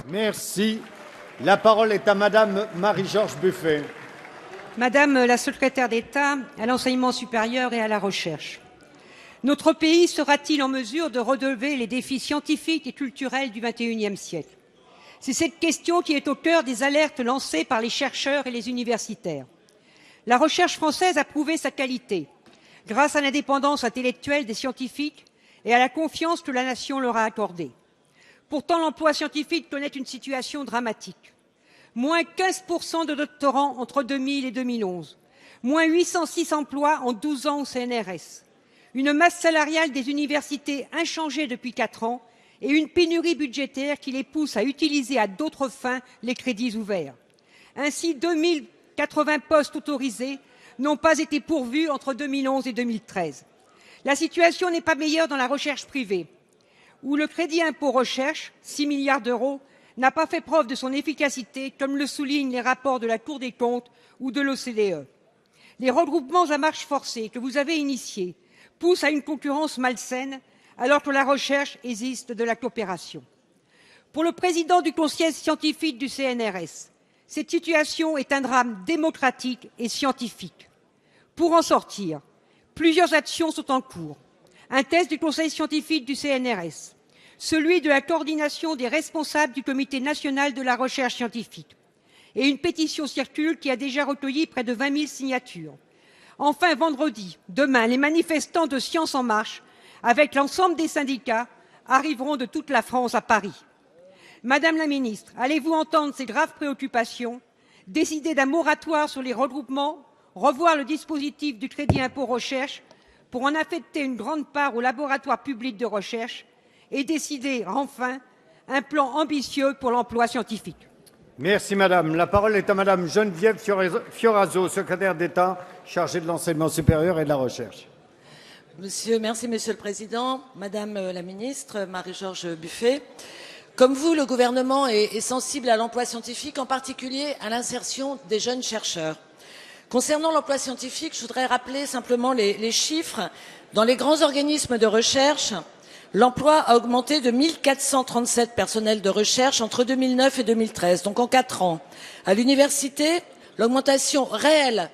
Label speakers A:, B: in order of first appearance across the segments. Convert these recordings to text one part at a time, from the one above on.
A: Merci. La parole est à Madame Marie-Georges Buffet.
B: Madame la secrétaire d'État à l'enseignement supérieur et à la recherche, notre pays sera-t-il en mesure de relever les défis scientifiques et culturels du XXIe siècle? C'est cette question qui est au cœur des alertes lancées par les chercheurs et les universitaires. La recherche française a prouvé sa qualité grâce à l'indépendance intellectuelle des scientifiques et à la confiance que la nation leur a accordée. Pourtant, l'emploi scientifique connaît une situation dramatique. Moins 15% de doctorants entre 2000 et 2011. Moins 806 emplois en 12 ans au CNRS. Une masse salariale des universités inchangée depuis 4 ans et une pénurie budgétaire qui les pousse à utiliser à d'autres fins les crédits ouverts. Ainsi, 2080 postes autorisés n'ont pas été pourvus entre 2011 et 2013. La situation n'est pas meilleure dans la recherche privée, où le crédit impôt recherche, 6 milliards d'euros, n'a pas fait preuve de son efficacité, comme le soulignent les rapports de la Cour des comptes ou de l'OCDE. Les regroupements à marche forcée que vous avez initiés poussent à une concurrence malsaine, alors que la recherche existe de la coopération. Pour le président du conseil scientifique du CNRS, cette situation est un drame démocratique et scientifique. Pour en sortir, plusieurs actions sont en cours. Un test du conseil scientifique du CNRS, celui de la coordination des responsables du Comité national de la recherche scientifique. Et une pétition circule qui a déjà recueilli près de 20 000 signatures. Enfin, vendredi, demain, les manifestants de Science en marche, avec l'ensemble des syndicats, arriveront de toute la France à Paris. Madame la ministre, allez-vous entendre ces graves préoccupations, décider d'un moratoire sur les regroupements, revoir le dispositif du crédit impôt recherche pour en affecter une grande part aux laboratoires publics de recherche et décider enfin un plan ambitieux pour l'emploi scientifique?
A: Merci Madame. La parole est à Madame Geneviève Fioraso, secrétaire d'État chargée de l'enseignement supérieur et de la recherche.
C: Merci Monsieur le Président. Madame la Ministre, Marie-Georges Buffet, comme vous, le gouvernement est sensible à l'emploi scientifique, en particulier à l'insertion des jeunes chercheurs. Concernant l'emploi scientifique, je voudrais rappeler simplement les chiffres. Dans les grands organismes de recherche, l'emploi a augmenté de 1437 personnels de recherche entre 2009 et 2013, donc en 4 ans. À l'université, l'augmentation réelle,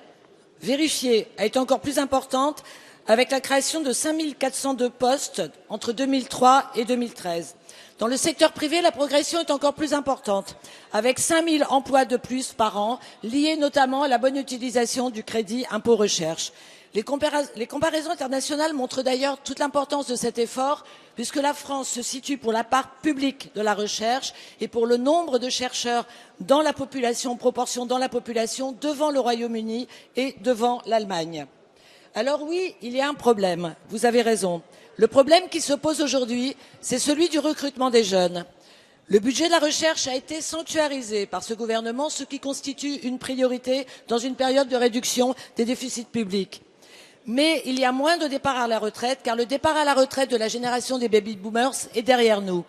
C: vérifiée, a été encore plus importante avec la création de 5402 postes entre 2003 et 2013. Dans le secteur privé, la progression est encore plus importante, avec 5000 emplois de plus par an, liés notamment à la bonne utilisation du crédit impôt recherche. Les comparaisons internationales montrent d'ailleurs toute l'importance de cet effort, puisque la France se situe pour la part publique de la recherche et pour le nombre de chercheurs dans la population, proportion dans la population, devant le Royaume-Uni et devant l'Allemagne. Alors oui, il y a un problème, vous avez raison. Le problème qui se pose aujourd'hui, c'est celui du recrutement des jeunes. Le budget de la recherche a été sanctuarisé par ce gouvernement, ce qui constitue une priorité dans une période de réduction des déficits publics. Mais il y a moins de départs à la retraite, car le départ à la retraite de la génération des baby-boomers est derrière nous.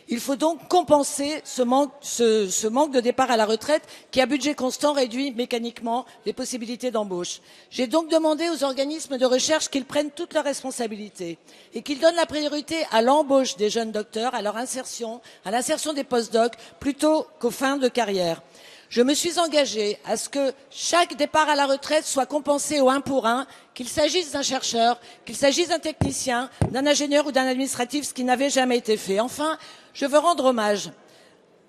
C: Il faut donc compenser ce manque de départ à la retraite qui, à budget constant, réduit mécaniquement les possibilités d'embauche. J'ai donc demandé aux organismes de recherche qu'ils prennent toutes leurs responsabilités et qu'ils donnent la priorité à l'embauche des jeunes docteurs, à leur insertion, à l'insertion des post-docs, plutôt qu'aux fins de carrière. Je me suis engagée à ce que chaque départ à la retraite soit compensé au 1 pour 1, qu'il s'agisse d'un chercheur, qu'il s'agisse d'un technicien, d'un ingénieur ou d'un administratif, ce qui n'avait jamais été fait. Enfin, je veux rendre hommage,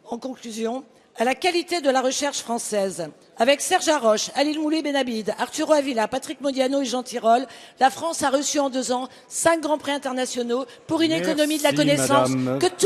C: en conclusion, à la qualité de la recherche française. Avec Serge Haroche, Halil Moulay-Benabid, Arturo Avila, Patrick Modiano et Jean Tirole, la France a reçu en 2 ans 5 grands prix internationaux pour une économie de la connaissance que tout